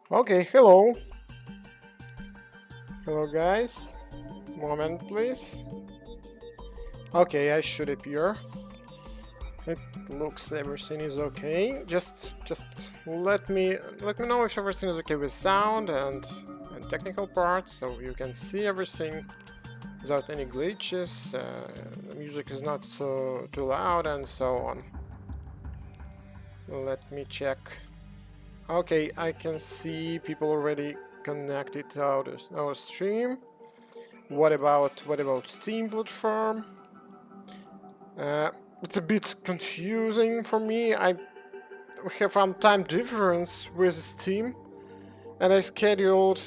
Okay, hello. Hello, guys. Moment, please. Okay, I should appear. It looks everything is okay. Just let me know if everything is okay with sound and technical parts, so you can see everything without any glitches. The music is not so too loud and so on. Let me check. Okay, I can see people already connected to our stream. What about Steam platform? It's a bit confusing for me. We have one time difference with Steam, and I scheduled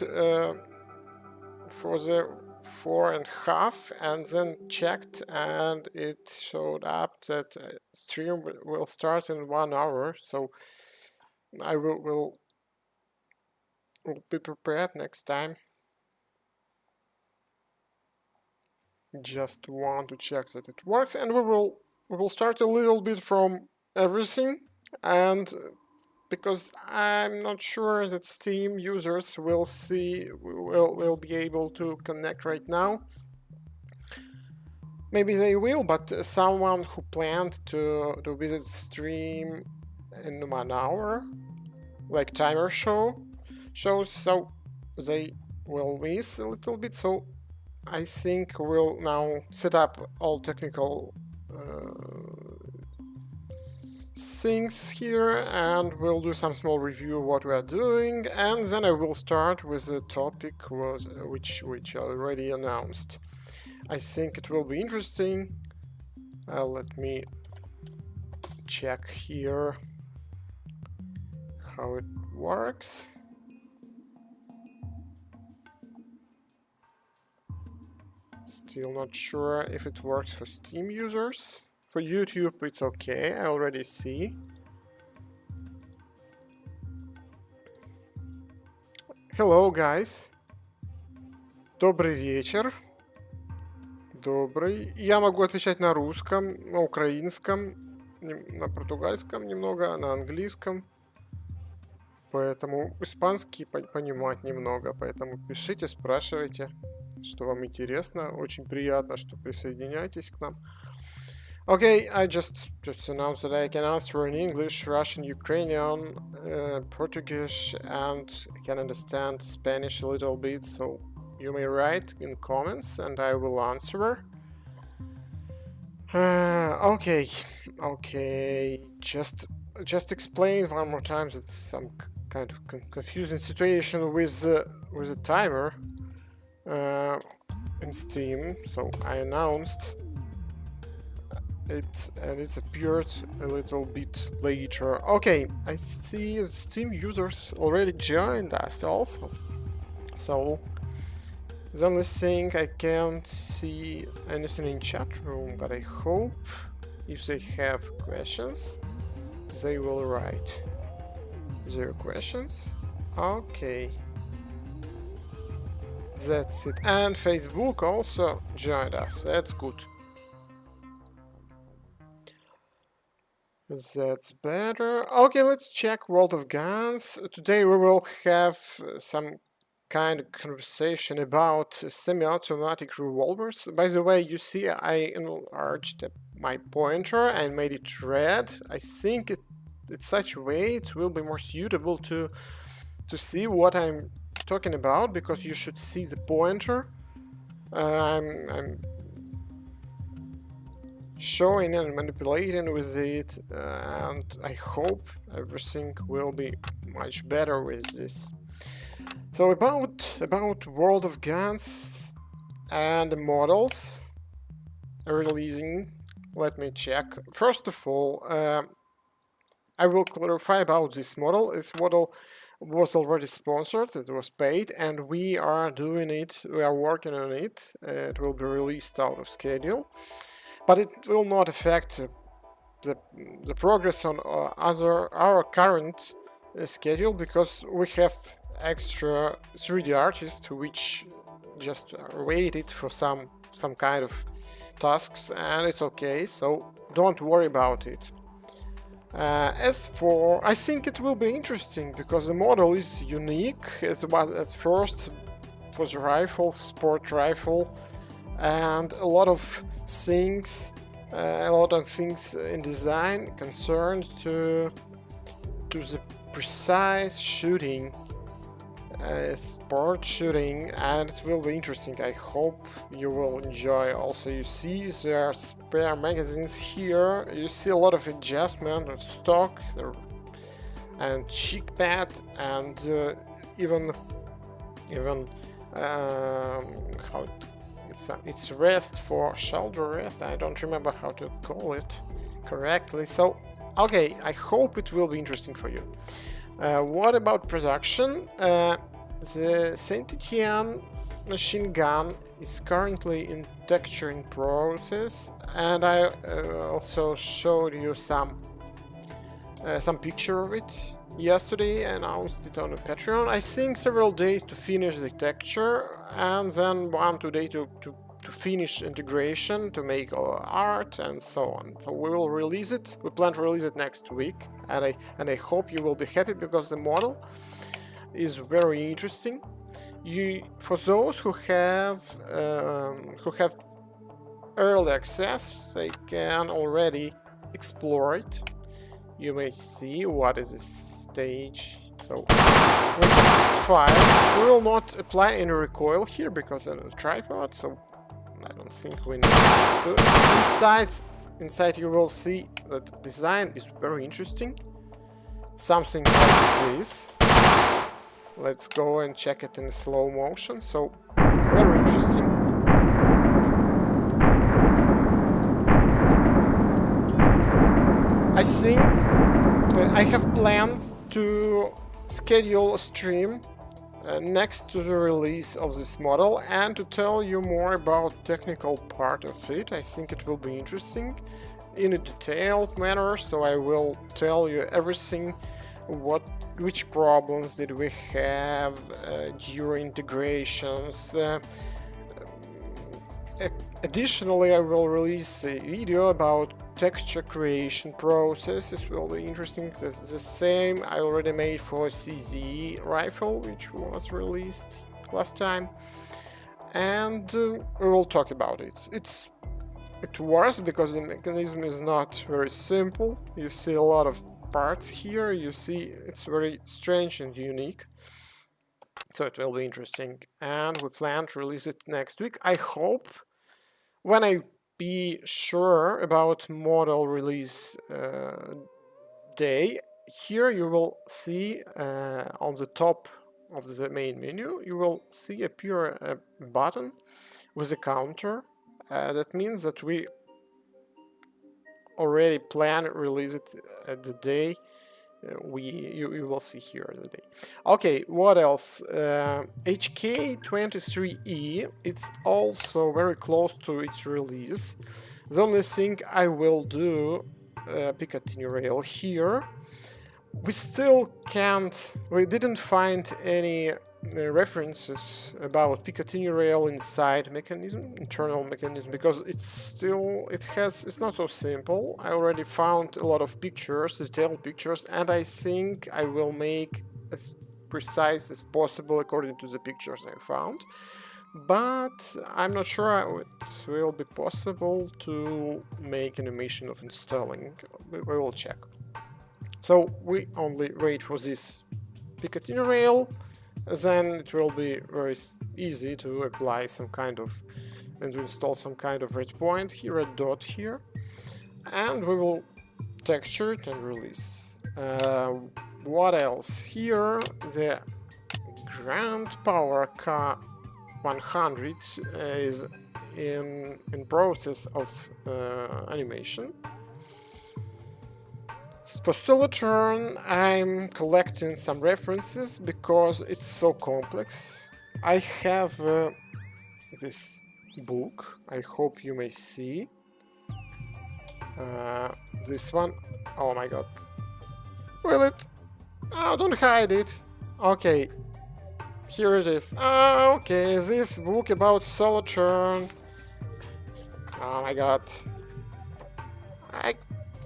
for the 4.5, and then checked, and it showed up that stream will start in 1 hour. So I will be prepared next time. Just want to check that it works, and we will start a little bit from everything, and because I'm not sure that Steam users will be able to connect right now. Maybe they will, but someone who planned to visit stream in 1 hour, like timer shows, so they will miss a little bit. So I think we'll now set up all technical things here, and we'll do some small review of what we are doing, and then I will start with the topic which I already announced. I think it will be interesting. Let me check here how it works. Still not sure if it works for Steam users. For YouTube it's okay, I already see. Hello, guys. Добрый вечер. Добрый. Я могу отвечать на русском, на украинском, на португальском немного, на английском. Поэтому испанский понимать немного. Поэтому пишите, спрашивайте, что вам интересно. Очень приятно, что присоединяйтесь к нам. Okay, I just announced that I can answer in English, Russian, Ukrainian, Portuguese, and I can understand Spanish a little bit, so you may write in comments and I will answer. Okay, just explain one more time that some kind of confusing situation with the timer in Steam. So I announced it, and it's appeared a little bit later. Okay, I see Steam users already joined us also. So the only thing, I can't see anything in chat room, but I hope if they have questions, they will write their questions. Okay. That's it. And Facebook also joined us. That's good. That's better. Okay, let's check World of Guns. Today we will have some kind of conversation about semi-automatic revolvers. By the way, you see I enlarged my pointer and made it red. I think it's such a way it will be more suitable to see what I'm talking about, because you should see the pointer. I'm showing and manipulating with it, and I hope everything will be much better with this. So about World of Guns and the models releasing, let me check. First of all, I will clarify about this model. This model was already sponsored, it was paid, and we are doing it, we are working on it. It will be released out of schedule, but it will not affect the progress on our current schedule, because we have extra 3D artists which just waited for some kind of tasks, and it's okay, so don't worry about it. As for, I think it will be interesting because the model is unique. It was at first was rifle, sport rifle, and a lot of things in design concerned to the precise shooting, sport shooting, and it will be interesting. I hope you will enjoy. Also, you see there are spare magazines here. You see a lot of adjustment of stock and cheek pad, and even how it's rest for shoulder rest. I don't remember how to call it correctly. So okay, I hope it will be interesting for you. What about production? The Saint Etienne machine gun is currently in texturing process, and I also showed you some picture of it yesterday. I announced it on the Patreon. I think several days to finish the texture, and then 1-2 days to finish integration, to make art and so on. So we will release it. We plan to release it next week, and I hope you will be happy because the model is very interesting. For those who have early access, they can already explore it. You may see what is this stage. So we can fire. We will not apply any recoil here because of the tripod, so I don't think we need to. Inside you will see that the design is very interesting. Something like this. Let's go and check it in slow motion. So very interesting. I think I have plans to schedule a stream next to the release of this model and to tell you more about technical part of it. I think it will be interesting in a detailed manner, so I will tell you everything, which problems did we have during integrations. Additionally, I will release a video about texture creation process. This will be interesting. This is the same I already made for CZ rifle, which was released last time, and we will talk about it. It works because the mechanism is not very simple. You see a lot of parts here. You see it's very strange and unique. So it will be interesting, and we plan to release it next week. I hope when I be sure about model release day. Here you will see on the top of the main menu, you will see appear a button with a counter. That means that we already plan to release it at the day. You will see here the day. Okay, what else? HK23E, it's also very close to its release. The only thing I will do, Picatinny rail here. We didn't find any references about Picatinny rail inside mechanism, internal mechanism, because it's not so simple. I already found a lot of pictures, detailed pictures, and I think I will make as precise as possible according to the pictures I found. But I'm not sure it will be possible to make animation of installing. We will check. So we only wait for this Picatinny rail, then it will be very easy to apply some kind of, and to install some kind of red point here, red dot here, and we will texture it and release. What else? Here the Grand Power K100 is in process of animation. For Solitaire, I'm collecting some references because it's so complex. I have this book, I hope you may see. This one, oh my god. Will it? Oh, don't hide it. Okay, here it is. Oh, okay, this book about Solitaire. Oh my god.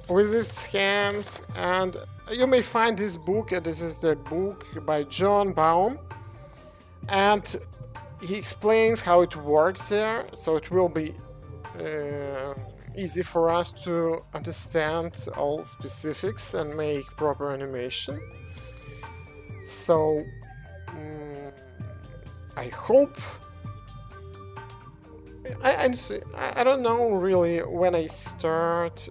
with these scams, and you may find this book. This is the book by John Baum, and he explains how it works there, so it will be easy for us to understand all specifics and make proper animation. So I hope I don't know really when I start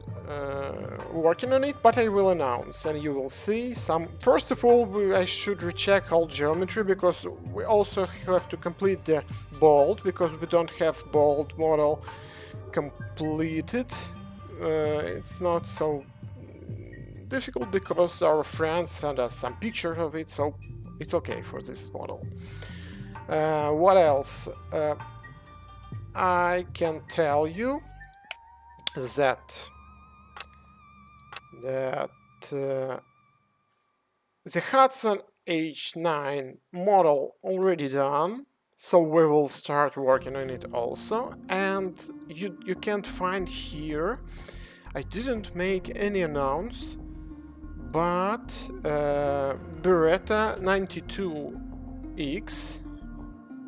working on it, but I will announce and you will see some. First of all, I should recheck all geometry, because we also have to complete the bolt, because we don't have bolt model completed. It's not so difficult because our friends sent us some pictures of it, so it's okay for this model. What else? I can tell you that the Hudson H9 model already done, so we will start working on it also. And you can't find here, I didn't make any announce, but Beretta 92X,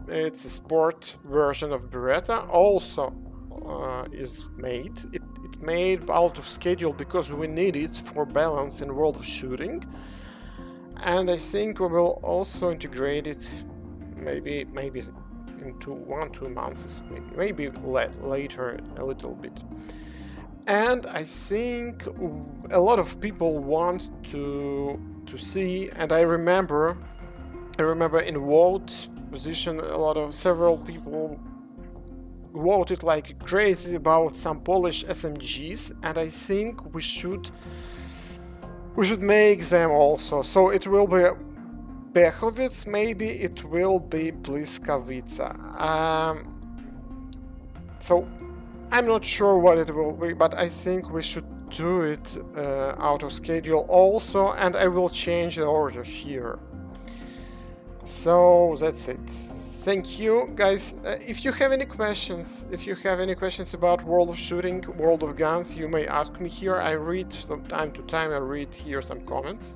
it's a sport version of Beretta, also is made. It made out of schedule because we need it for balance in World of Shooting. And I think we will also integrate it maybe into 1-2 months, maybe later a little bit. And I think a lot of people want to see, and I remember in vote position several people voted like crazy about some Polish SMGs, and I think we should make them also. So it will be Bechowice, maybe it will be Bliskawica. So I'm not sure what it will be, but I think we should do it out of schedule also, and I will change the order here. So that's it. Thank you, guys. If you have any questions, about World of Shooting, World of Guns, you may ask me here. I read from time to time. I read here some comments,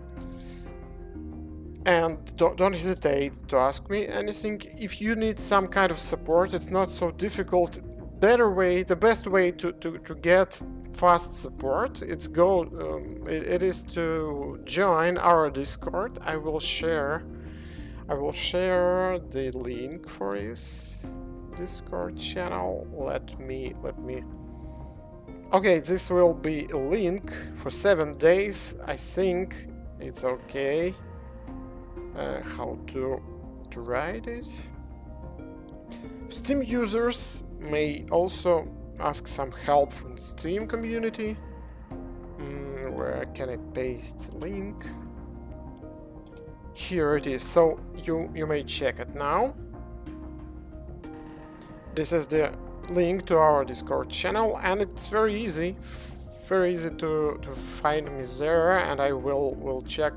and don't hesitate to ask me anything. If you need some kind of support, it's not so difficult. The best way to get fast support, it is to join our Discord. I will share the link for this Discord channel. Let me. Okay, this will be a link for 7 days. I think it's okay. How to write it? Steam users may also ask some help from the Steam community. Where can I paste the link? Here it is, so you may check it now. This is the link to our Discord channel, and it's very easy to find me there, and I will check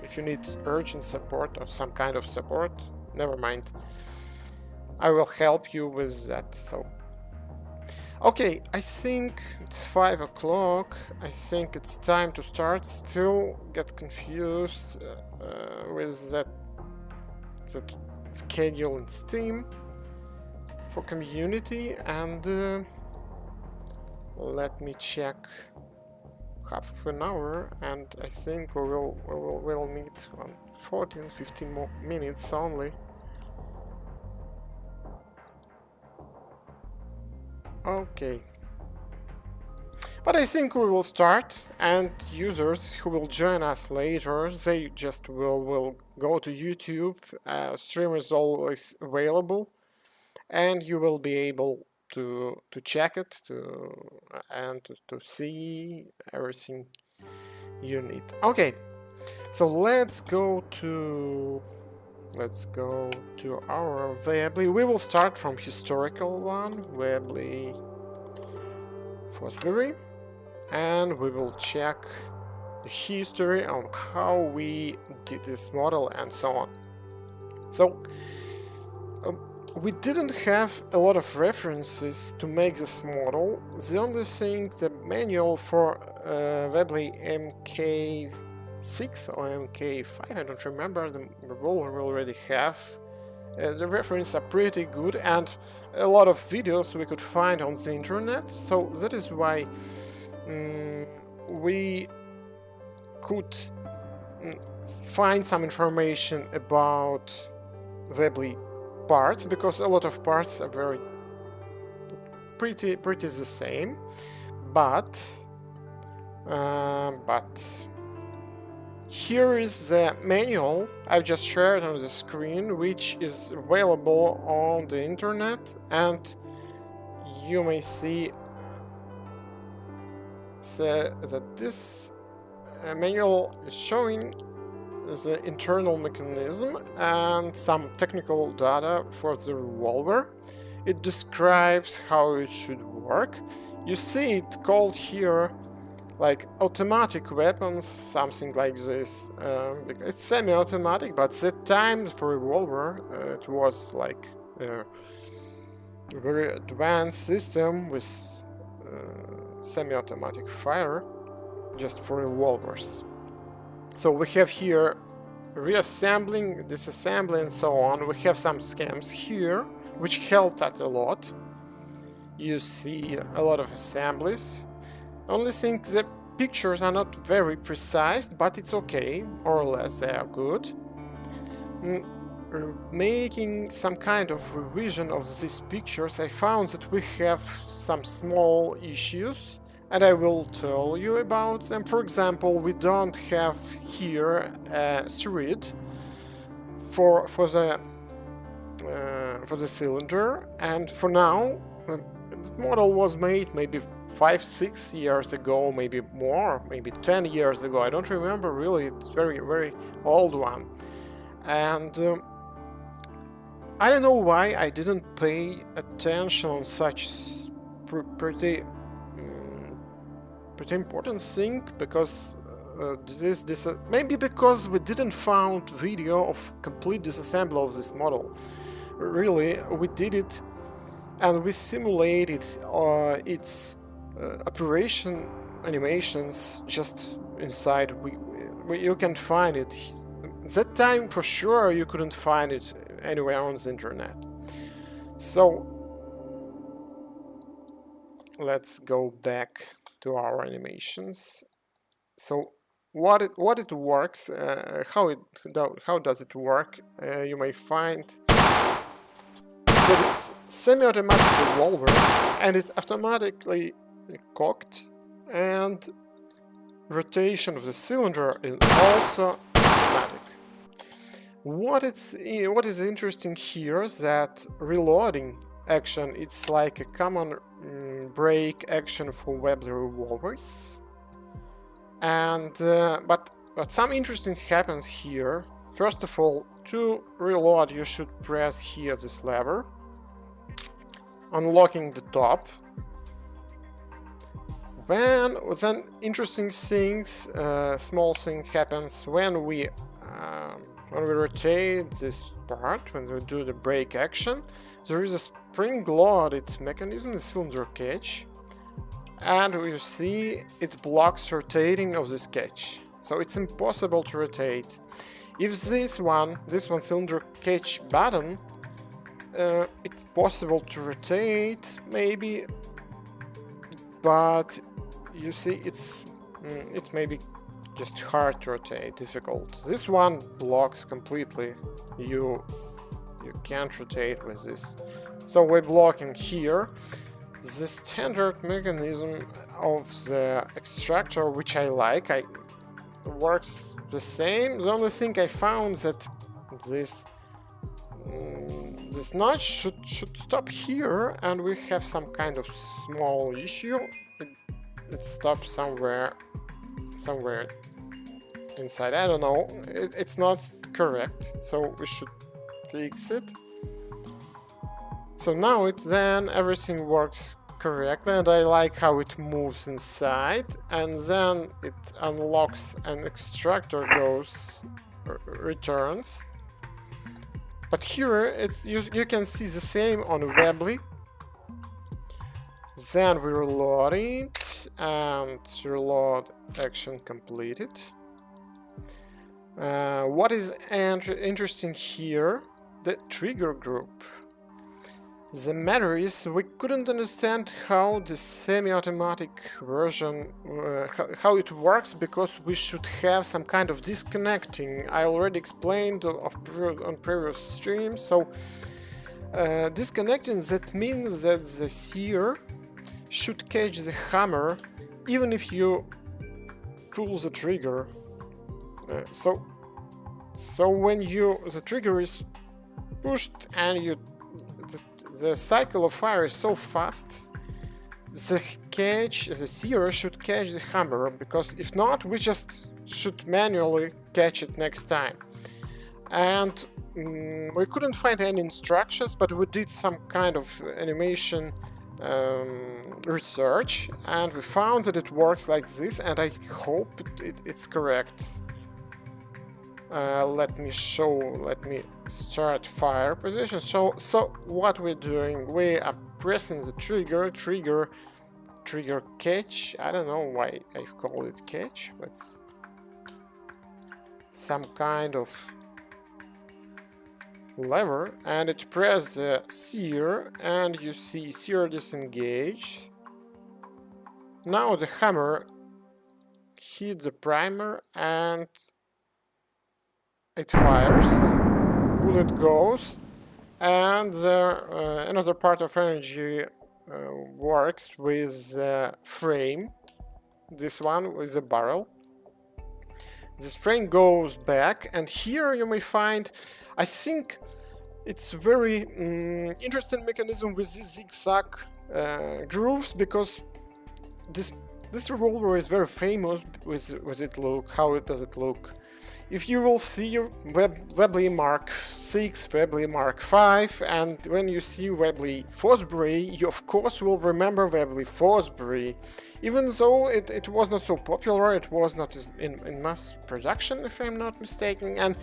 if you need urgent support or some kind of support. Never mind, I will help you with that. So okay, I think it's 5 o'clock. I think it's time to start. Still get confused with that schedule in Steam for community, and let me check. Half of an hour, and I think we'll meet on 14-15 more minutes only. Okay, but I think we will start, and users who will join us later, they just will go to YouTube. Stream is always available, and you will be able to check it and to see everything you need. Okay, so let's go to our Webley. We will start from historical one, Webley Fosbury, and we will check the history on how we did this model and so on. So we didn't have a lot of references to make this model. The only thing, the manual for Webley MK6 or MK5, I don't remember, the revolver we already have. The references are pretty good and a lot of videos we could find on the internet, so that is why we could find some information about Webley parts, because a lot of parts are very pretty the same, but here is the manual I've just shared on the screen, which is available on the internet, and you may see that this manual is showing the internal mechanism and some technical data for the revolver. It describes how it should work. You see it called here like automatic weapons, something like this. It's semi-automatic, but that time for revolver it was like a very advanced system with semi-automatic fire just for revolvers. So we have here reassembling, disassembling, and so on. We have some scams here, which helped out a lot. You see a lot of assemblies. Only thing, the pictures are not very precise, but it's okay, more or less they are good. Making some kind of revision of these pictures, I found that we have some small issues, and I will tell you about them. For example, we don't have here a thread for the cylinder, and for now the model was made maybe 5-6 years ago, maybe more, maybe 10 years ago. I don't remember really. It's very old one, and I don't know why I didn't pay attention on such pretty important thing, because maybe because we didn't found video of complete disassembly of this model. Really, we did it and we simulated its operation animations just inside. You can find it. That time for sure you couldn't find it anywhere on the internet. So let's go back to our animations. So what it works, how does it work? You may find that it's semi-automatic revolver and it's automatically cocked, and rotation of the cylinder is also automatic. What is interesting here is that reloading action, it's like a common brake action for Webley revolvers, and but some interesting happens here. First of all, to reload you should press here this lever, unlocking the top. Then interesting things, small thing happens when we rotate this part, when we do the brake action. There is a spring-loaded mechanism, the cylinder catch, and you see it blocks rotating of this catch, so it's impossible to rotate. If this one cylinder catch button, it's possible to rotate maybe, but you see it may be just hard to rotate, difficult. This one blocks completely. You can't rotate with this. So we're blocking here. The standard mechanism of the extractor, which I like, works the same. The only thing I found that this notch should stop here, and we have some kind of small issue. It stops somewhere inside. I don't know. It's not correct, so we should fix it. So now then everything works correctly, and I like how it moves inside, and then it unlocks and extractor returns. But here you can see the same on Weebly. Then we reload it, and reload action completed. What is interesting here? The trigger group. The matter is, we couldn't understand how the semi-automatic version, how it works, because we should have some kind of disconnecting. I already explained on previous streams. So disconnecting, that means that the sear should catch the hammer even if you pull the trigger. So when the trigger is pushed and the cycle of fire is so fast, the sear should catch the hammer, because if not, we just should manually catch it next time. And we couldn't find any instructions, but we did some kind of animation research, and we found that it works like this, and I hope it's correct. Let me start fire position. So what we're doing, we are pressing the trigger catch. I don't know why I call it catch, but some kind of lever, and it presses the sear, and you see sear disengage. Now the hammer hits the primer and it fires, bullet goes, and another part of energy works with the frame. This one with the barrel. This frame goes back, and here you may find, I think it's very interesting mechanism with these zigzag grooves, because this revolver is very famous with it look. How does it look? If you will see Webley Mark 6, Webley Mark 5, and when you see Webley Fosbury, you of course will remember Webley Fosbury. Even though it was not so popular, it was not in mass production, if I'm not mistaken, and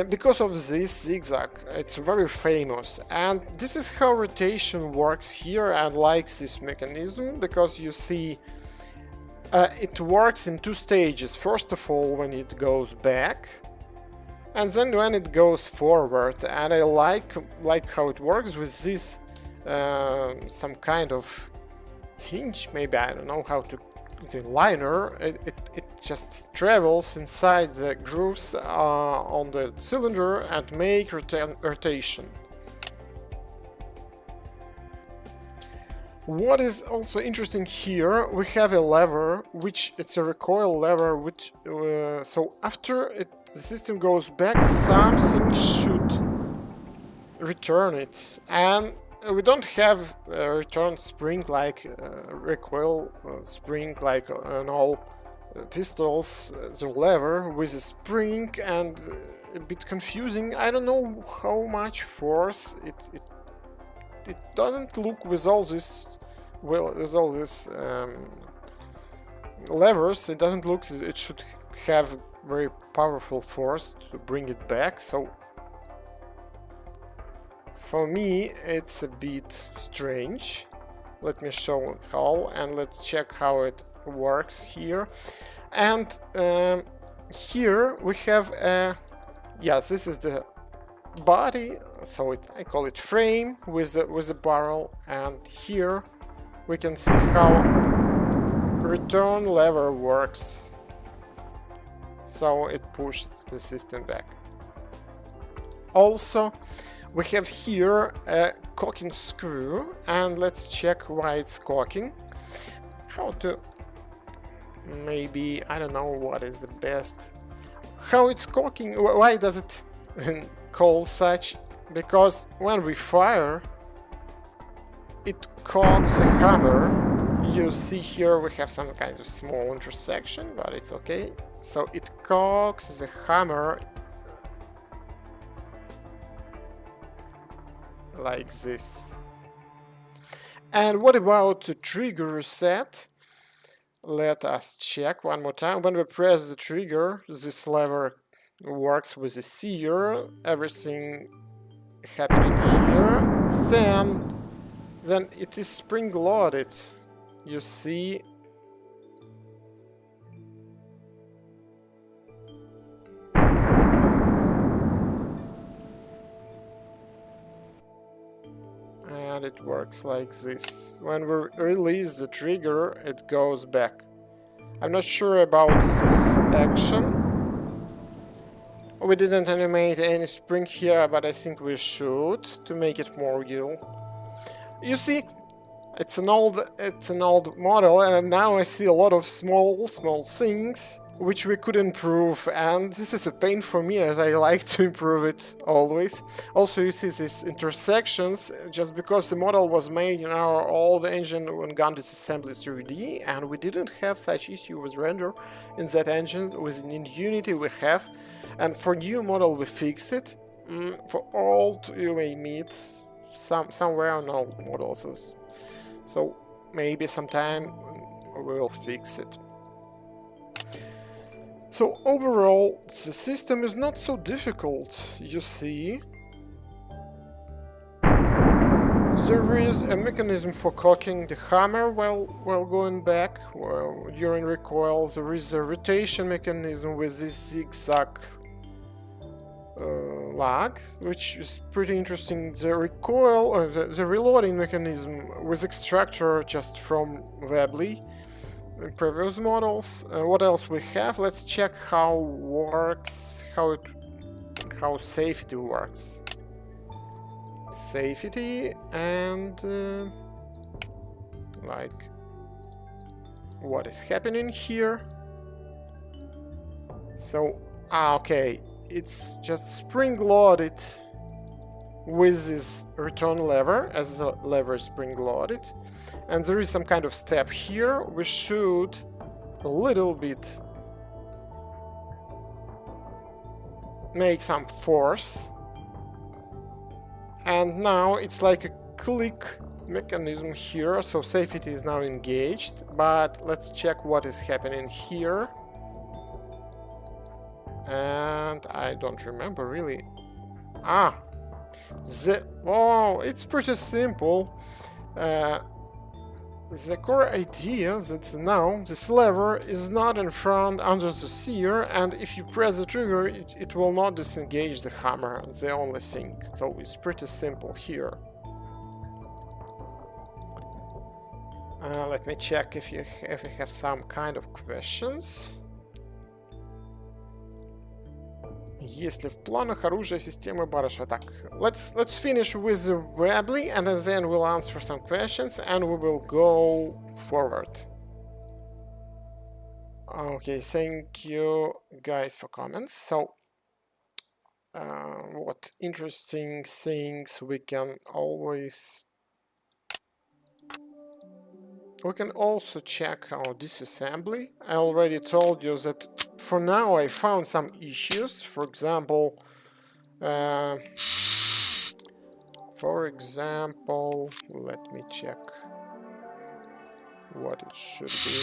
because of this zigzag, it's very famous. And this is how rotation works here. I like this mechanism, because you see it works in two stages. First of all, when it goes back, and then when it goes forward. And I like how it works with this some kind of hinge, maybe, I don't know how to, the liner. It just travels inside the grooves on the cylinder and make rotation. What is also interesting here, we have a lever, which it's a recoil lever, which so after the system goes back, something should return it, and we don't have a return spring like recoil spring like on all pistols. The lever with a spring, and a bit confusing. I don't know how much force it doesn't look with all this, well, with all this levers, it doesn't look, it should have very powerful force to bring it back. So for me it's a bit strange. Let me show it all, and let's check how it works here. And here we have yes, this is the body, so I call it frame with a barrel, and here we can see how return lever works. So it pushed the system back. Also, we have here a cocking screw, and let's check why it's cocking. How to, maybe, I don't know what is the best, how it's cocking, why does it call such? Because when we fire, it cocks a hammer. You see here we have some kind of small intersection, but it's okay. So it cocks the hammer like this. And what about the trigger reset? Let us check one more time. When we press the trigger, this lever works with the sear, everything happening here, then it is spring-loaded. You see, and it works like this. When we release the trigger, it goes back. I'm not sure about this action. We didn't animate any spring here, but I think we should to make it more real. You see, it's an old model, and now I see a lot of small things which we could improve, and this is a pain for me as I like to improve it always. Also, you see these intersections just because the model was made in our old engine when gun disassembly 3D, and we didn't have such issue with render in that engine. Within Unity we have, and for new model we fix it. For old you may meet somewhere on old models, so maybe sometime we will fix it. So overall, the system is not so difficult, you see. There is a mechanism for cocking the hammer while going back. During recoil, there is a rotation mechanism with this zigzag lag, which is pretty interesting. The recoil, or the reloading mechanism with extractor just from Webley in previous models. What else we have? Let's check how safety works. Safety and like what is happening here. So okay, it's just spring-loaded with this return lever, as the lever is spring-loaded. And there is some kind of step here. We should a little bit make some force. And now it's like a click mechanism here, so safety is now engaged. But let's check what is happening here. And I don't remember really. Oh, it's pretty simple. The core idea that now this lever is not in front under the sear, and if you press the trigger, it will not disengage the hammer, the only thing. So it's pretty simple here. Let me check if you have some kind of questions. Есть ли в планах оружия системы барыша? Так, let's finish with the Webley, and then we'll answer some questions, and we will go forward. Okay, thank you guys for comments. So, what interesting things we can also check our disassembly. I already told you that for now I found some issues. For example, let me check what it should be.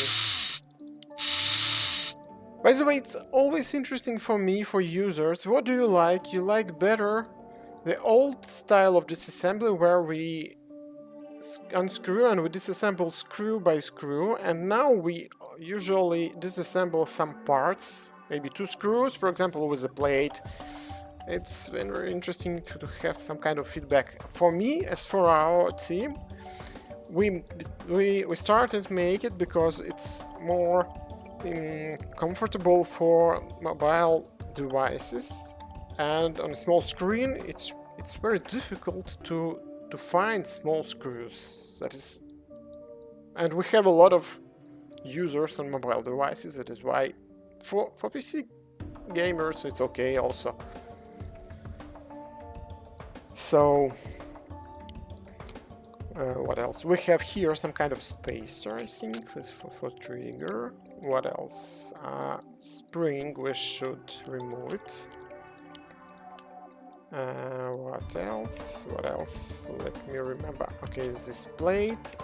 By the way, it's always interesting for me, for users. What do you like? You like better the old style of disassembly where we unscrew and we disassemble screw by screw, and now we usually disassemble some parts, maybe 2 screws, for example, with a plate. It's very interesting to have some kind of feedback. For me, as for our team, we started make it because it's more comfortable for mobile devices, and on a small screen it's very difficult to find small screws. That is, and we have a lot of users on mobile devices. That is why for PC gamers it's okay also. So what else? We have here some kind of spacer, I think, for trigger. What else? Spring, we should remove it. What else? Let me remember. Okay, this plate.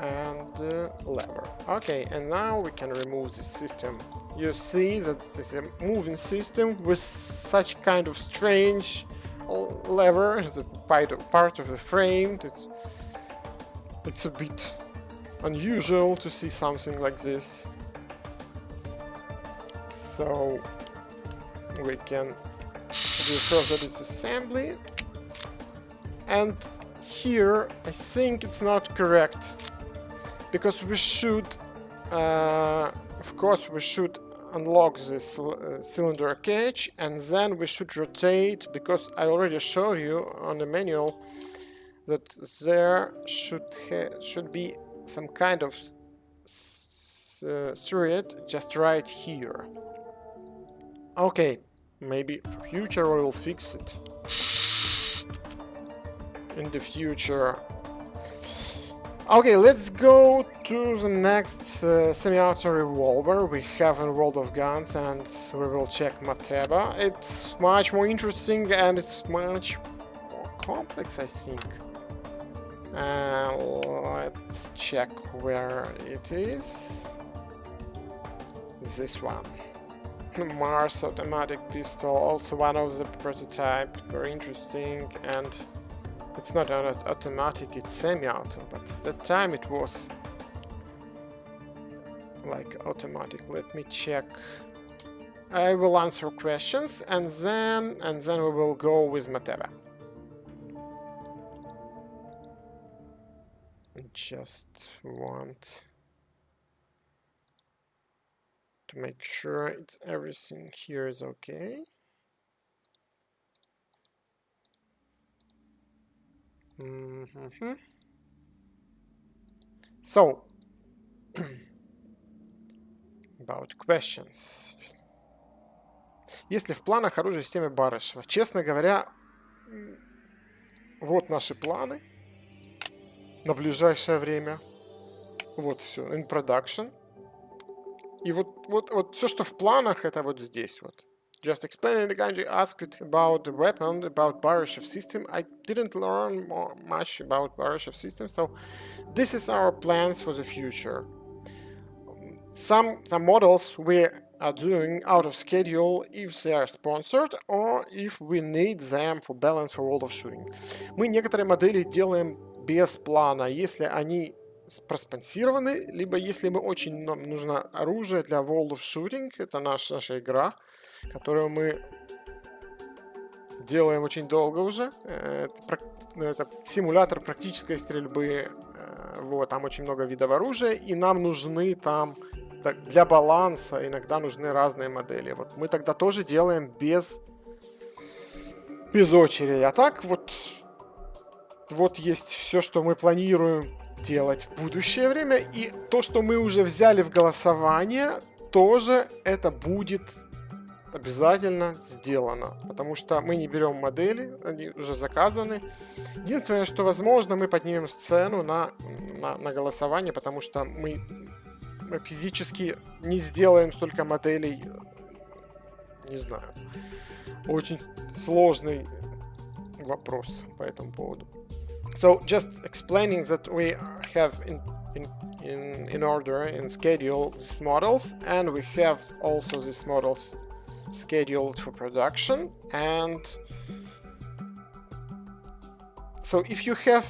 and lever. Okay, and now we can remove this system. You see that this is a moving system with such kind of strange lever, the part of the frame. It's a bit unusual to see something like this. So we can do further disassembly. And here I think it's not correct, because we should, of course, we should unlock this cylinder cage, and then we should rotate, because I already showed you on the manual that there should be some kind of thread just right here. Okay, maybe for future we will fix it in the future. Okay, let's go to the next semi-auto revolver we have in World of Guns, and we will check Mateba. It's much more interesting and it's much more complex, I think. Let's check where it is. This one. Mars automatic pistol, also one of the prototype, very interesting, and it's not an automatic, it's semi-auto, but at that time it was like automatic. Let me check. I will answer questions and then we will go with Mateba. Just want to make sure it's everything here is okay. So, about questions. Если в планах оружие системы Барышева? Честно говоря, вот наши планы на ближайшее время. Вот все, in production. И вот все, что в планах, это вот здесь вот. Just explaining, the guy asked about the weapon, about Baryshev system. I didn't learn much about Baryshev system, so this is our plans for the future. Some models we are doing out of schedule if they are sponsored or if we need them for balance for World of Shooting. Мы некоторые модели делаем без плана, если они проспонсированы, либо если нам нужно оружие для World of Shooting, это наша игра, которую мы делаем очень долго уже. Это симулятор практической стрельбы. Вот, там очень много видов оружия, и нам нужны там для баланса иногда нужны разные модели. Вот мы тогда тоже делаем без очереди. А так вот есть все, что мы планируем делать в будущее время, и то, что мы уже взяли в голосование, тоже это будет обязательно сделано, потому что мы не берем модели, они уже заказаны. Единственное, что возможно, мы поднимем цену на голосование, потому что мы физически не сделаем столько моделей, не знаю, очень сложный вопрос по этому поводу. So just explaining that we have in order, in schedule, these models, and we have also these models scheduled for production. And so if you have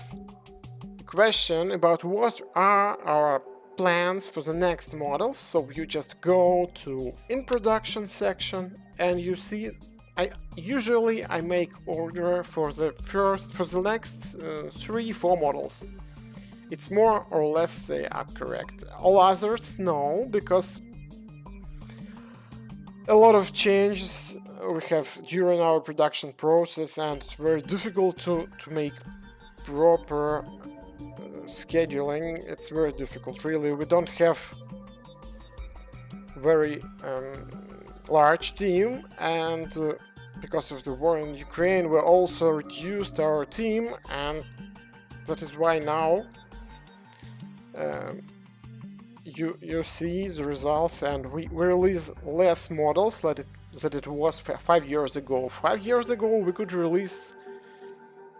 a question about what are our plans for the next models, so you just go to in production section and you see I make order for the next 3-4 models. It's more or less they are correct. All others no, because a lot of changes we have during our production process, and it's very difficult to make proper scheduling. It's very difficult, really. We don't have very large team, and because of the war in Ukraine we also reduced our team, and that is why now you see the results, and we release less models than it was 5 years ago. 5 years ago we could release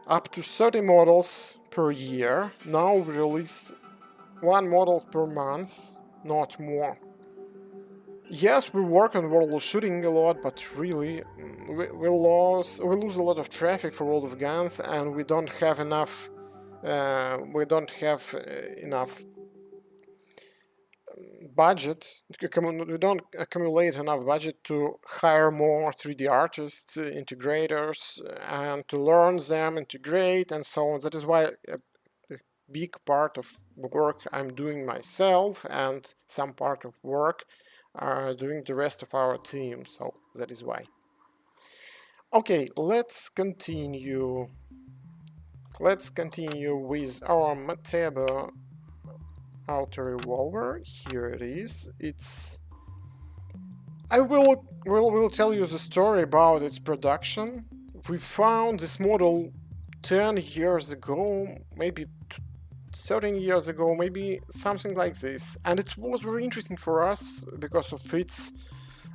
up to 30 models per year. Now we release one model per month, not more. Yes, we work on World of Shooting a lot, but really, we lose a lot of traffic for World of Guns, and we don't have enough. Enough budget. We don't accumulate enough budget to hire more 3D artists, integrators, and to learn them, integrate, and so on. That is why a big part of work I'm doing myself, and some part of work are doing the rest of our team. So that is why. Okay, let's continue. Let's continue with our Mateba auto revolver. Here it is. I will tell you the story about its production. We found this model 10 years ago, maybe 13 years ago, maybe something like this, and it was very interesting for us because of its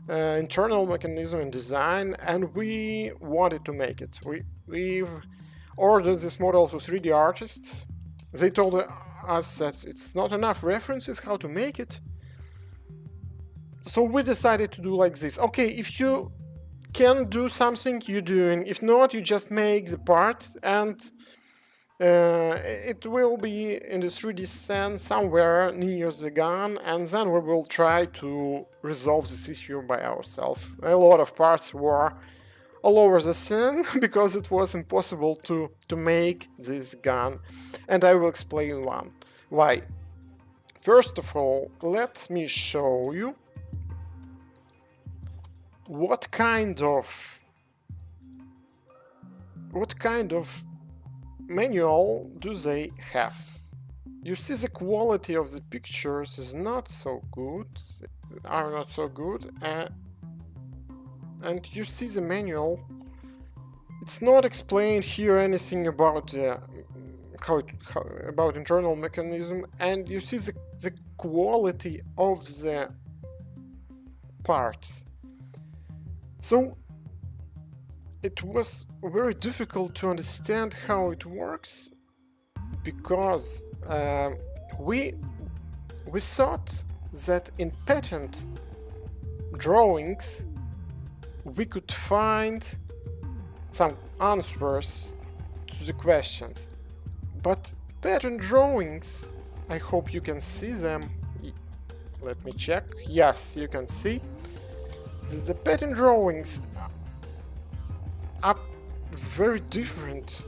internal mechanism and design, and we wanted to make it. We've ordered this model to 3D artists. They told us that it's not enough references how to make it. So we decided to do like this. Okay, if you can do something, you're doing. If not, you just make the part, and it will be in the 3D stand somewhere near the gun, and then we will try to resolve this issue by ourselves. A lot of parts were all over the scene because it was impossible to make this gun, and I will explain why. First of all, let me show you what kind of manual do they have. You see the quality of the pictures is not so good, and you see the manual. It's not explained here anything about about internal mechanism, and you see the quality of the parts. So it was very difficult to understand how it works, because we thought that in patent drawings we could find some answers to the questions, but patent drawings, I hope you can see them. Let me check. Yes, you can see. The patent drawings are very different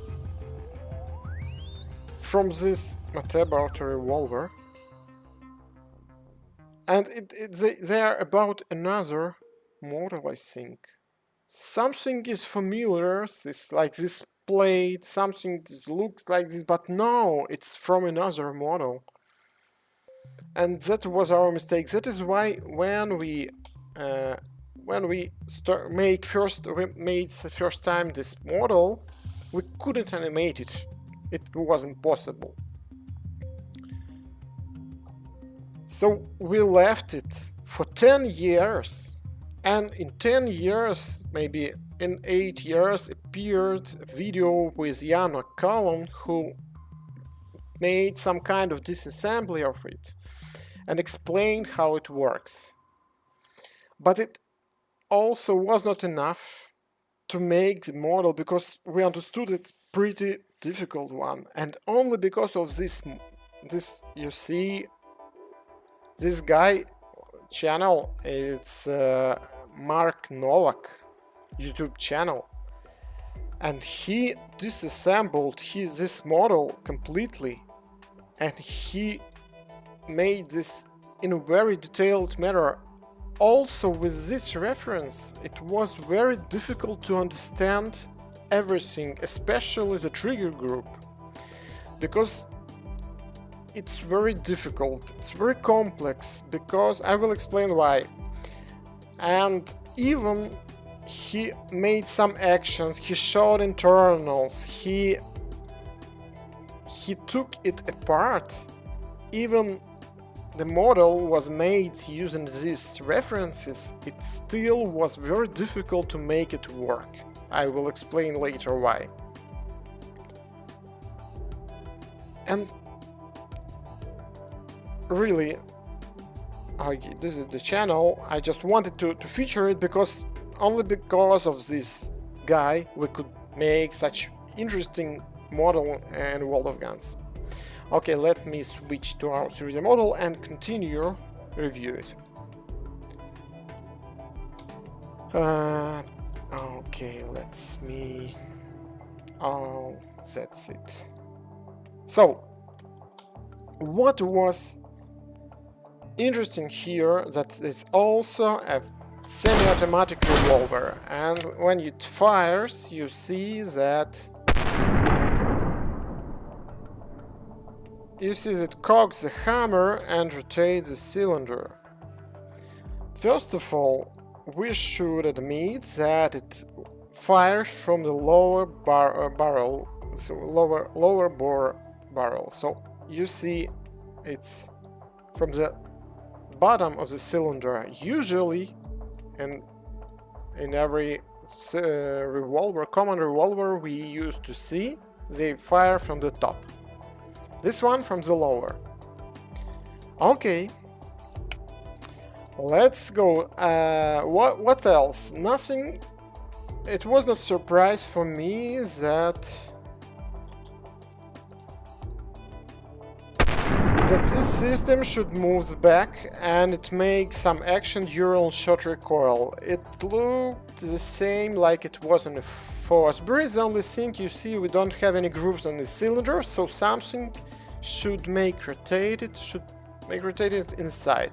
from this Mateba auto revolver, and they are about another model, I think. Something is familiar, it's like this plate, something looks like this, but no, it's from another model. And that was our mistake. That is why when we made the first time this model, we couldn't animate it. It wasn't possible. So we left it for 10 years, and in 10 years, maybe in 8 years, appeared a video with Jan McCallum, who made some kind of disassembly of it and explained how it works. But it also was not enough to make the model, because we understood it's pretty difficult one, and only because of this you see this guy channel, it's Mark Novak YouTube channel, and he disassembled this model completely, and he made this in a very detailed manner. Also, with this reference, it was very difficult to understand everything, especially the trigger group, because it's very difficult, it's very complex, because I will explain why. And even he made some actions, he showed internals, he took it apart. Even the model was made using these references, it still was very difficult to make it work. I will explain later why. And really, this is the channel. I just wanted to feature it because only because of this guy we could make such interesting model and World of Guns. Okay, let me switch to our 3D model and continue review it. Okay, let's me. Oh, that's it. So, what was interesting here that it's also a semi-automatic revolver, and when it fires, you see that cocks the hammer and rotates the cylinder. First of all, we should admit that it fires from the lower barrel, so lower bore barrel. So you see, it's from the bottom of the cylinder. Usually, in every revolver, common revolver, we used to see they fire from the top. This one from the lower. Okay. Let's go. What else? Nothing. It was not surprise for me that this system should move back and it makes some action during shot recoil. It looked the same like it was on the Fosbury. The only thing you see, we don't have any grooves on the cylinder, so something should make rotated inside.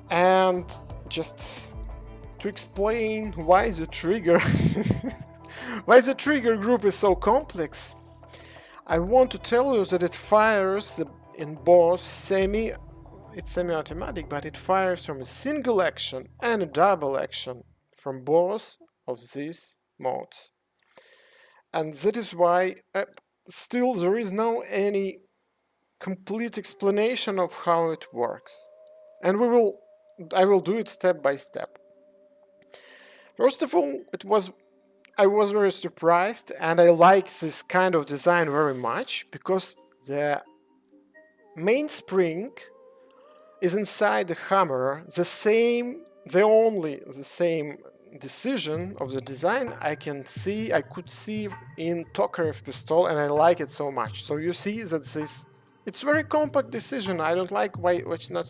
And just to explain why the trigger group is so complex, I want to tell you that it fires in both it's semi-automatic, but it fires from a single action and a double action from both of these modes. And that is why still there is no any complete explanation of how it works, and I will do it step by step. First of all, I was very surprised, and I like this kind of design very much because the main spring is inside the hammer, the same decision of the design I could see in Tokarev pistol, and I like it so much. So you see that it's very compact decision. I don't like why it's not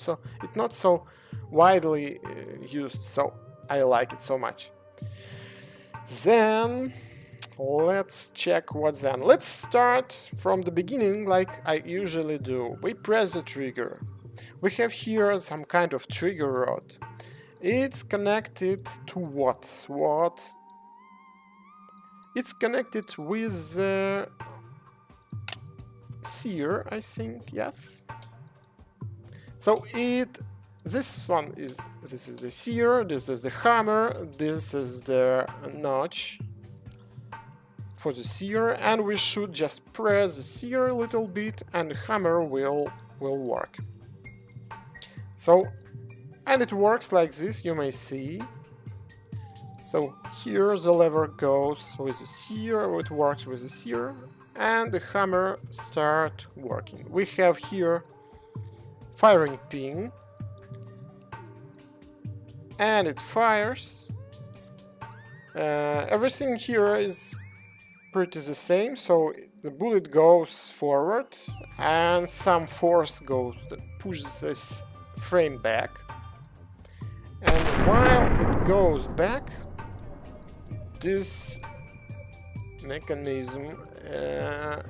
so widely used, so I like it so much. Then let's check what then. Let's start from the beginning like I usually do. We press the trigger. We have here some kind of trigger rod. It's connected to what? It's connected with the sear, I think, yes. So this is the sear, this is the hammer, this is the notch for the sear, and we should just press the sear a little bit and the hammer will work. So, and it works like this, you may see. So here the lever goes with the sear, it works with the sear, and the hammer start working. We have here firing pin, and it fires. Everything here is pretty the same, so the bullet goes forward and some force pushes this frame back, and while it goes back, this mechanism it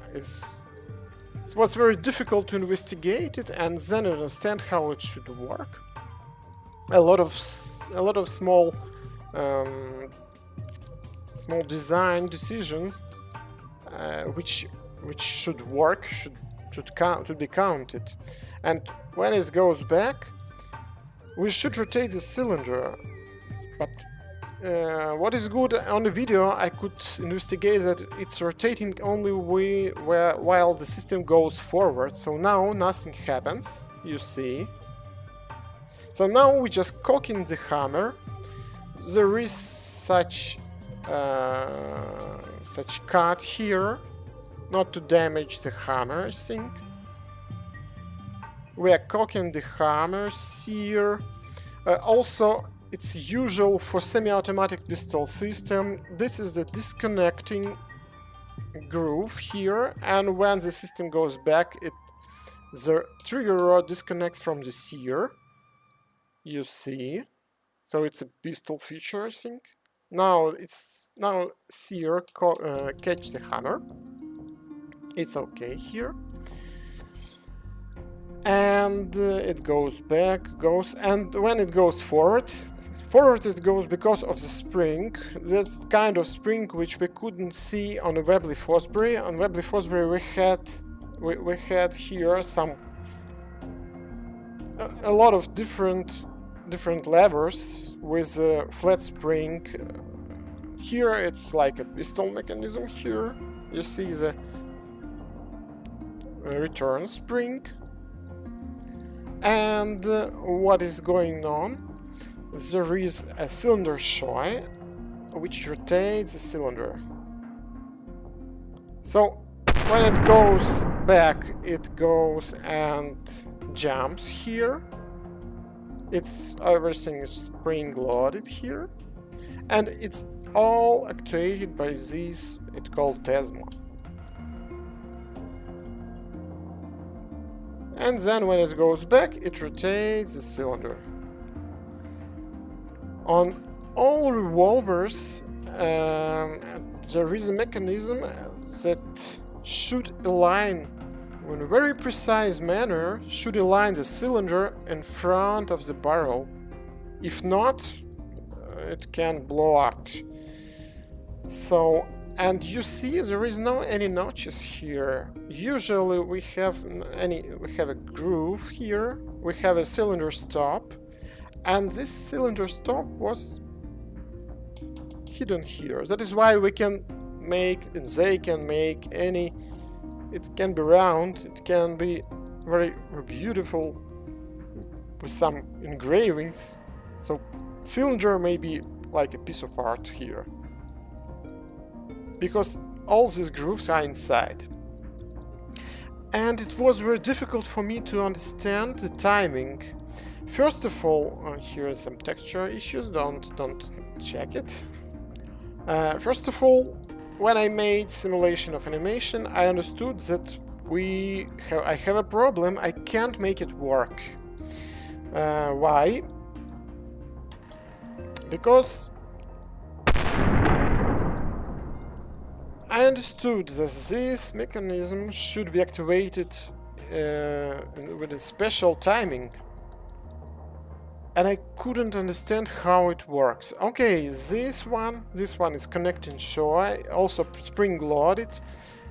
was very difficult to investigate it and then understand how it should work. A lot of small design decisions which should work should be counted. And when it goes back, we should rotate the cylinder, but what is good on the video, I could investigate that it's rotating only while the system goes forward. So now nothing happens, you see. So now we just cocking the hammer. There is such cut here, not to damage the hammer, I think. We are cocking the hammers here. Also, it's usual for semi-automatic pistol system. This is the disconnecting groove here, and when the system goes back, the trigger rod disconnects from the sear. You see, so it's a pistol feature, I think. Now sear catch the hammer. It's okay here. And it goes back, and when it goes forward it goes because of the spring, that kind of spring which we couldn't see on the Webley Fosbury. On Webley Fosbury we had here a lot of different levers with a flat spring. Here it's like a pistol mechanism. Here you see the return spring. And what is going on? There is a cylinder shoe which rotates the cylinder. So when it goes back, it goes and jumps here. Everything is spring loaded here, and it's all actuated by this. It's called Tesma. And then when it goes back, it rotates the cylinder. On all revolvers, there is a mechanism that should align, in a very precise manner, should align the cylinder in front of the barrel. If not, it can blow up. So, and you see there is no any notches here. Usually we have a groove here. We have a cylinder stop, and this cylinder stop was hidden here. That is why we can make, and they can make any. It can be round. It can be very beautiful with some engravings. So cylinder may be like a piece of art here, because all these grooves are inside. And it was very difficult for me to understand the timing. First of all, here are some texture issues, don't check it. First of all, when I made simulation of animation, I understood that I have a problem. I can't make it work. Why? Because I understood that this mechanism should be activated with a special timing, and I couldn't understand how it works. Okay, this one is connecting shoe, also spring loaded.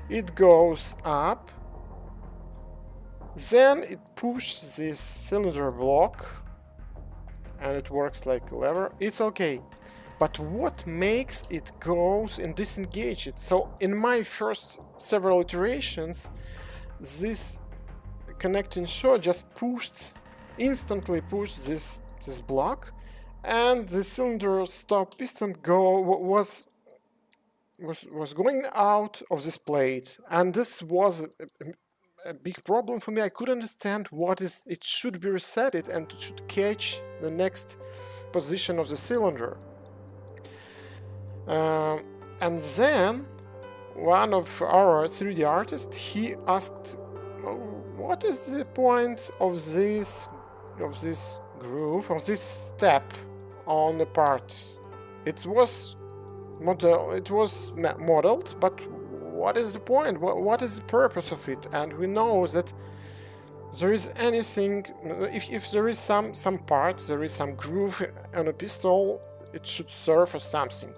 It goes up, then it pushes this cylinder block, and it works like a lever. It's okay. But what makes it goes and disengage it? So in my first several iterations, this connecting shoe just instantly pushed this block, and the cylinder stop piston was going out of this plate, and this was a big problem for me. I couldn't understand it should be resetted and it should catch the next position of the cylinder. And then one of our 3D artists, he asked, what is the point of this groove, of this step on the part? It was modeled, but what is the point? What is the purpose of it? And we know that there is anything, if there is some part, there is some groove on a pistol, it should serve for something.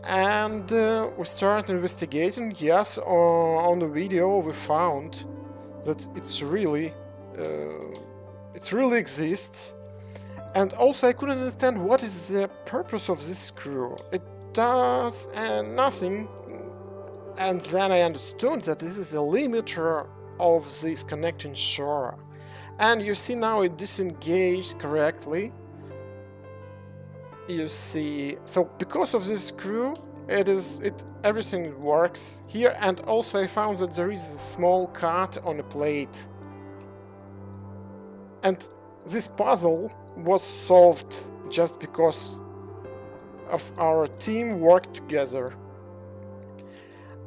And we started investigating. Yes, on the video we found that it really exists. And also I couldn't understand what is the purpose of this screw. It does nothing. And then I understood that this is a limiter of this connecting shore. And you see now it disengaged correctly. You see, so because of this screw, everything works here. And also I found that there is a small cut on a plate, and this puzzle was solved just because of our team work together.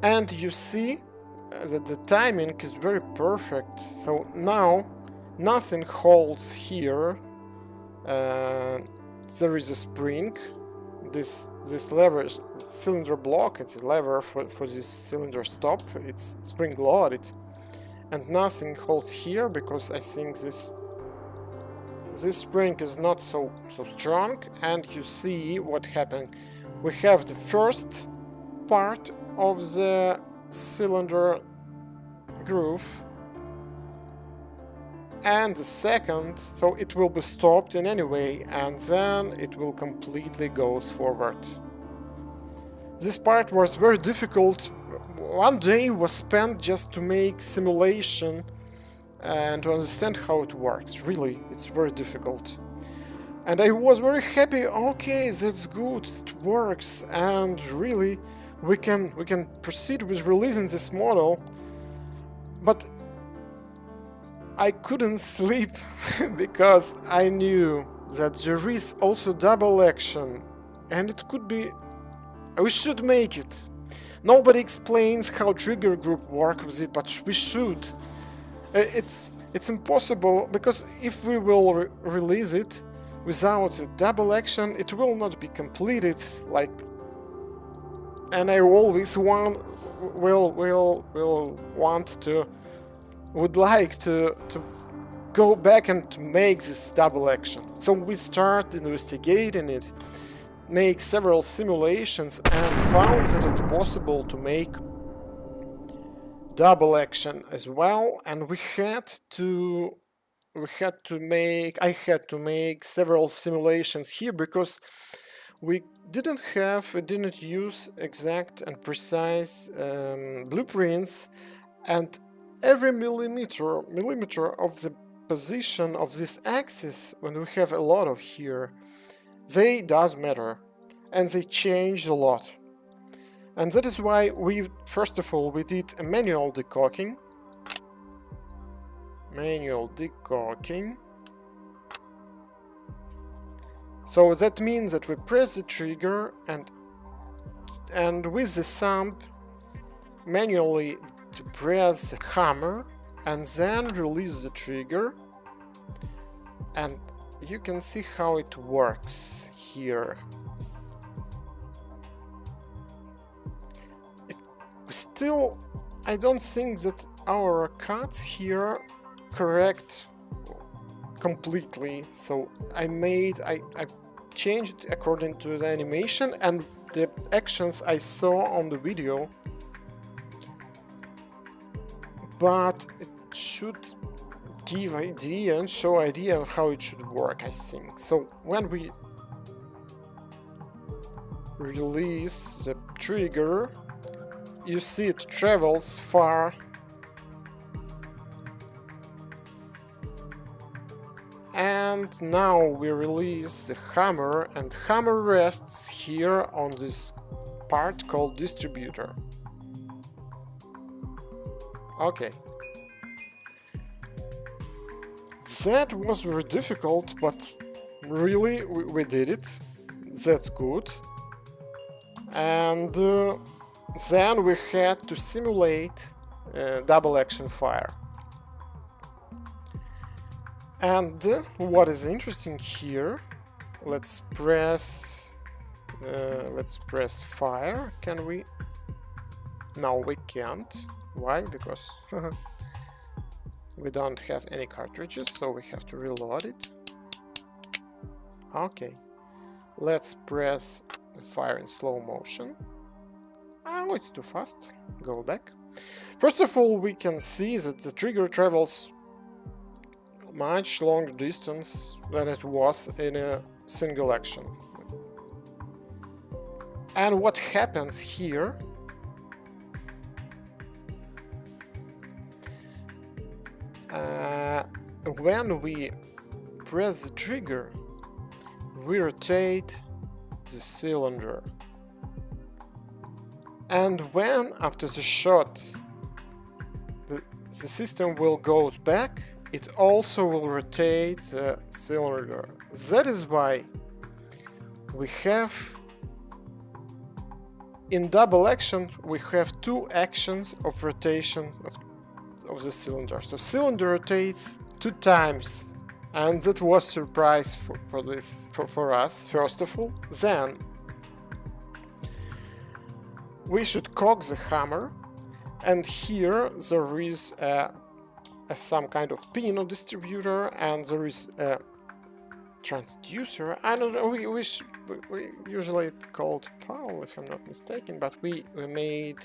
And you see that the timing is very perfect. So now nothing holds here. There is a spring. This lever, cylinder block, it's a lever for this cylinder stop. It's spring loaded, and nothing holds here because I think this spring is not so strong. And you see what happened. We have the first part of the cylinder groove and the second, so it will be stopped in any way, and then it will completely go forward. This part was very difficult. One day was spent just to make simulation and to understand how it works. Really, it's very difficult. And I was very happy. Okay, that's good, it works, and really we can proceed with releasing this model. But I couldn't sleep because I knew that there is also double action, and it could be... we should make it. Nobody explains how trigger group works with it, but we should. It's impossible, because if we will release it without the double action, it will not be completed. Like, and I always would like to go back and to make this double action. So we start investigating it, make several simulations, and found that it's possible to make double action as well. And I had to make several simulations here because we didn't use exact and precise blueprints, and every millimeter of the position of this axis, when we have a lot of here, they does matter, and they change a lot. And that is why first of all we did a manual decogging. So that means that we press the trigger and with the thumb manually to press the hammer and then release the trigger, and you can see how it works here. Still, I don't think that our cuts here correct completely, so I changed according to the animation and the actions I saw on the video, but it should give idea and show idea of how it should work, I think. So when we release the trigger, you see it travels far, and now we release the hammer, and hammer rests here on this part called distributor. Okay. That was very difficult, but really we did it. That's good. And then we had to simulate double action fire. And what is interesting here, let's press fire. Can we? No, we can't. Why? Because we don't have any cartridges, so we have to reload it. Okay, let's press fire in slow motion. Oh, it's too fast. Go back. First of all, we can see that the trigger travels much longer distance than it was in a single action. And what happens here, when we press the trigger, we rotate the cylinder. And when after the shot the system will go back, it also will rotate the cylinder. That is why we have in double action we have two actions of rotation of the cylinder. So cylinder rotates 2 times, and that was surprise for us first of all. Then we should cock the hammer, and here there is some kind of pin or distributor, and there is a transducer. I don't know, we usually called Paul if I'm not mistaken, but we made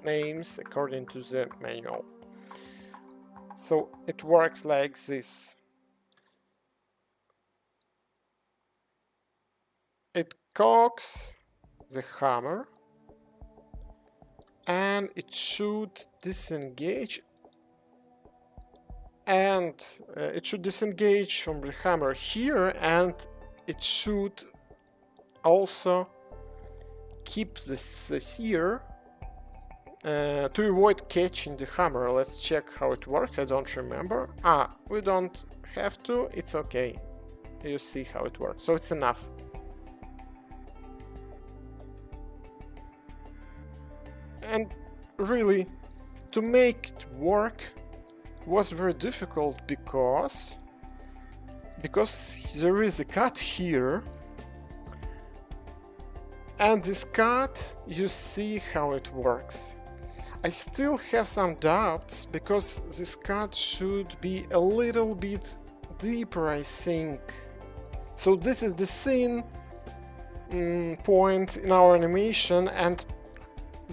names according to the manual. So it works like this. It cocks the hammer and it should disengage, and it should disengage from the hammer here, and it should also keep this here to avoid catching the hammer. Let's check how it works. I don't remember. We don't have to. It's okay. You see how it works. So it's enough. And really, to make it work was very difficult because there is a cut here, and this cut, you see how it works. I still have some doubts because this cut should be a little bit deeper, I think. So this is the scene point in our animation, and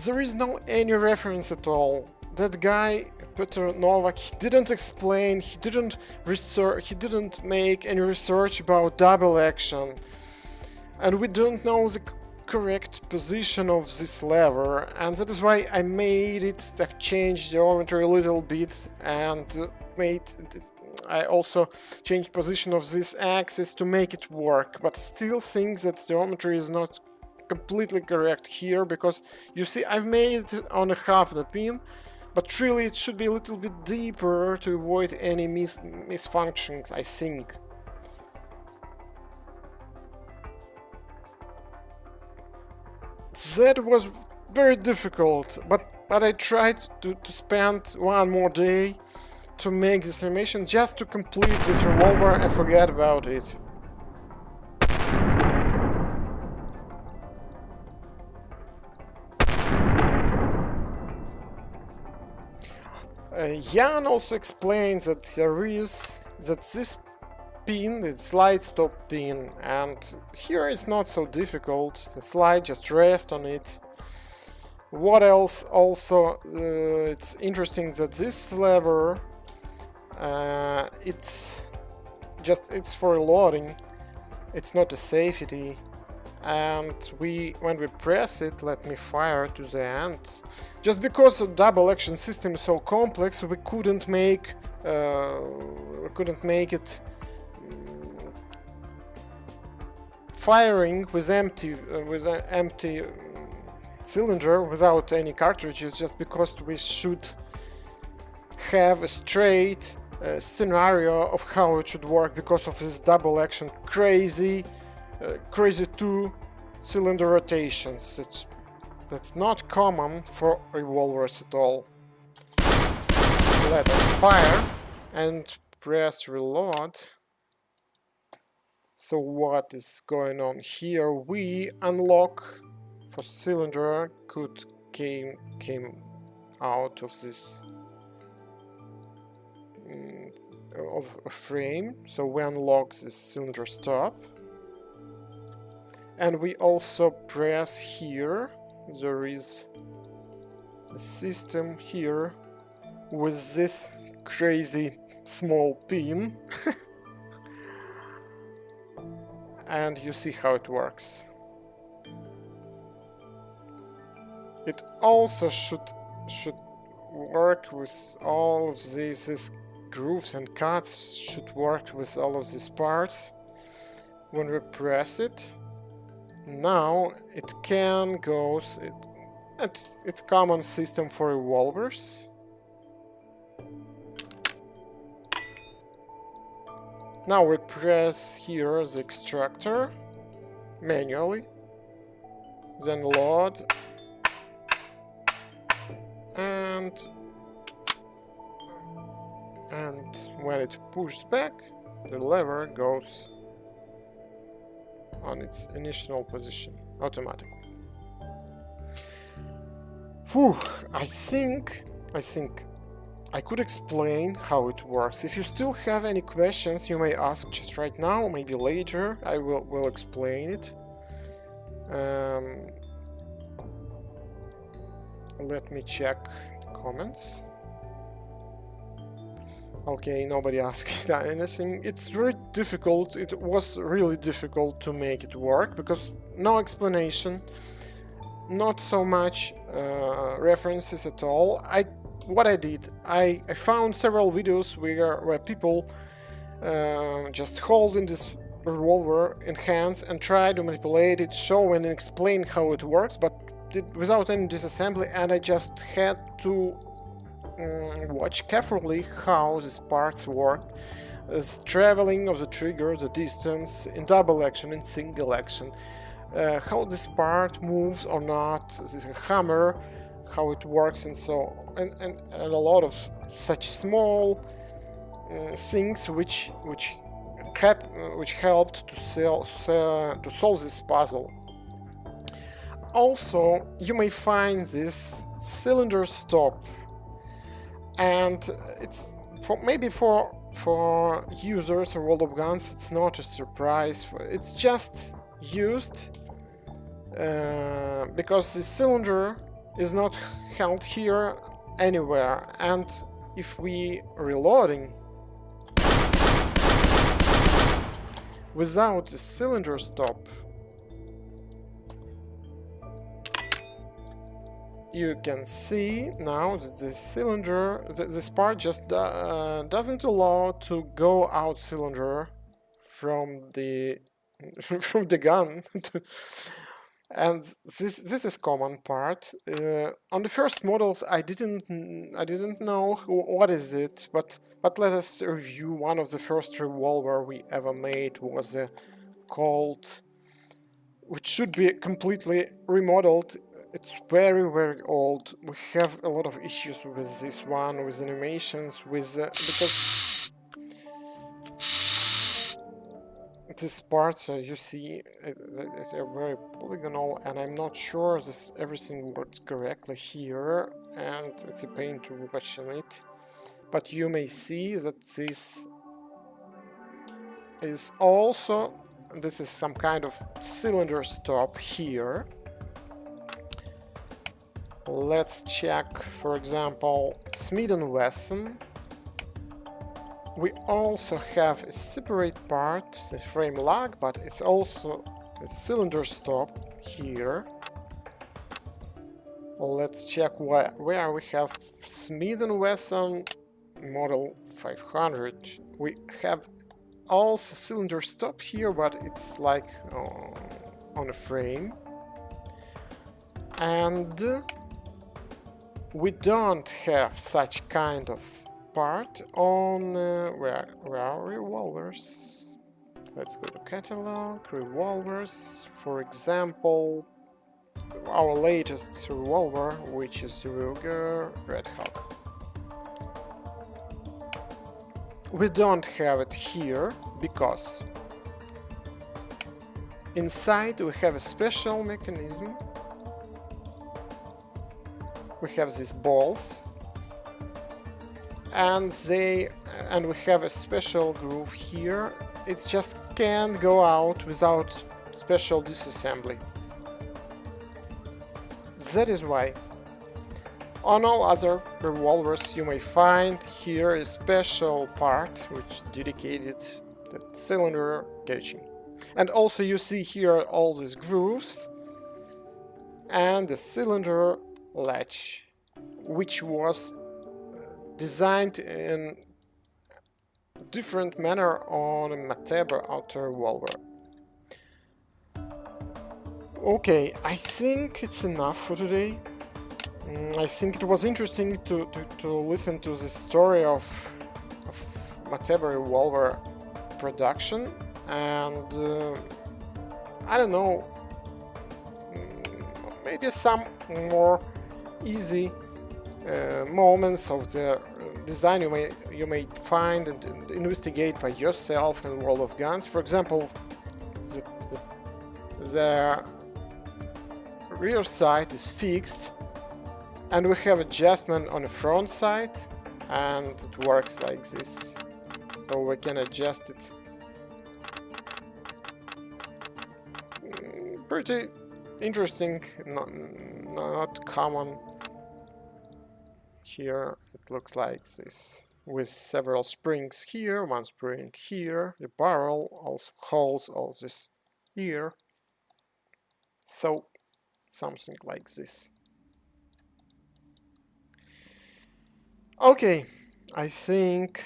there is no any reference at all. That guy, Peter Novak, he didn't explain, he didn't research, he didn't make any research about double action. And we don't know the correct position of this lever, and that is why I made it, I've changed geometry a little bit, and I also changed position of this axis to make it work, but still think that geometry is not completely correct here, because you see I've made it on a half the pin, but really it should be a little bit deeper to avoid any misfunctions, I think. That was very difficult, but I tried to spend one more day to make this animation just to complete this revolver and forget about it. Jan also explains that this pin, the slide stop pin, and here it's not so difficult. The slide just rest on it. What else? Also, it's interesting that this lever, it's for loading. It's not a safety. And when we press it, let me fire to the end. Just because the double action system is so complex, we couldn't make it firing with an empty cylinder without any cartridges, just because we should have a straight scenario of how it should work because of this double action crazy 2 cylinder rotations. That's not common for revolvers at all. Let us fire and press reload. So what is going on here? We unlock for cylinder came out of this of a frame. So we unlock this cylinder stop. And we also press here. There is a system here with this crazy small pin. And you see how it works. It also should work with all of these grooves and cuts, should work with all of these parts. When we press it, now it can go, It's common system for revolvers. Now we press here the extractor manually, then load, and when it pushes back, the lever goes on its initial position automatically. Whew, I think I could explain how it works. If you still have any questions, you may ask just right now, maybe later. I will explain it. Let me check the comments. Okay, nobody asked anything. It's very difficult. It was really difficult to make it work because no explanation, not so much references at all. What I did, I found several videos where people just holding this revolver in hands and try to manipulate it, show and explain how it works, but without any disassembly, and I just had to watch carefully how these parts work, the traveling of the trigger, the distance, in double action, in single action, how this part moves or not, the hammer, how it works, and and a lot of such small things which helped to solve this puzzle. Also, you may find this cylinder stop, and it's maybe for users of World of Guns it's not a surprise. It's just used because the cylinder is not held here anywhere, and if we reloading without the cylinder stop, you can see now that the cylinder, this part just doesn't allow to go out cylinder from the from the gun. And this is common part. On the first models, I didn't know what is it, but let us review. One of the first revolver we ever made was a Colt, which should be completely remodeled. It's very old. We have a lot of issues with this one, with animations, because these parts you see they're very polygonal, and I'm not sure everything works correctly here, and it's a pain to watch on it. But you may see that this is also some kind of cylinder stop here. Let's check, for example, Smith & Wesson. We also have a separate part, the frame lock, but it's also a cylinder stop here. Let's check where we have Smith & Wesson model 500. We have also cylinder stop here, but it's like on a frame. And we don't have such kind of part on where are revolvers. Let's go to catalog, revolvers. For example, our latest revolver, which is Ruger Red Hawk. We don't have it here because inside we have a special mechanism. We have these balls, and we have a special groove here. It just can't go out without special disassembly. That is why on all other revolvers you may find here a special part which dedicated the cylinder casing. And also you see here all these grooves and the cylinder latch, which was designed in different manner on a Mateba outer revolver. Okay, I think it's enough for today. I think it was interesting to listen to the story of Mateba revolver production, and I don't know, maybe some more easy moments of the design you may find and investigate by yourself in World of Guns. For example, the rear sight is fixed, and we have adjustment on the front side, and it works like this, so we can adjust it. Pretty interesting, not common. Here it looks like this, with several springs here, one spring here, the barrel also holds all this here, so something like this. Okay, I think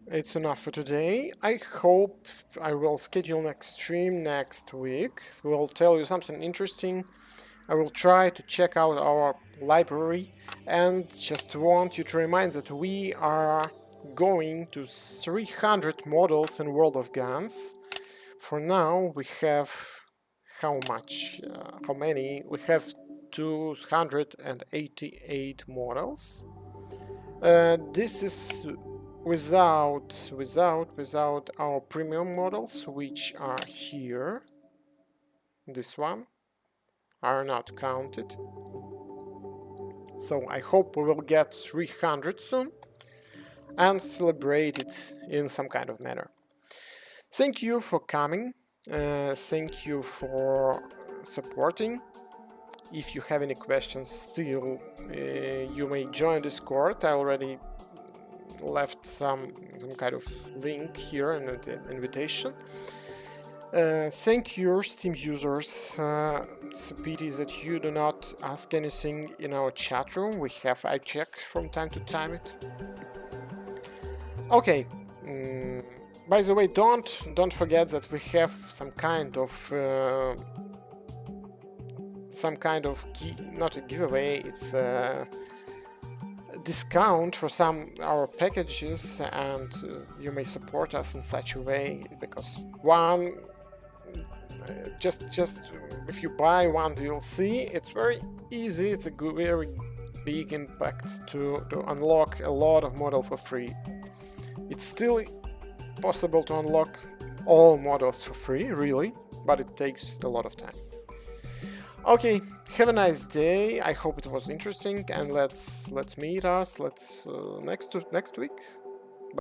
it's enough for today. I hope I will schedule next stream next week. We'll tell you something interesting. I will try to check out our library, and just want you to remind that we are going to 300 models in World of Guns. For now we have how many? We have 288 models. This is without our premium models, which are here. This one are not counted. So I hope we will get 300 soon and celebrate it in some kind of manner. Thank you for coming. Thank you for supporting. If you have any questions still, you may join Discord. I already left some kind of link here in the invitation. Thank you, Steam users. It's a pity that you do not ask anything in our chat room. I check from time to time it. Okay. By the way, don't forget that we have some kind of not a giveaway. It's a discount for some our packages, and you may support us in such a way, because one. Just if you buy one DLC, it's very easy. It's a very big impact to unlock a lot of models for free. It's still possible to unlock all models for free, really, but it takes a lot of time. Okay, have a nice day. I hope it was interesting, and let's meet us next week.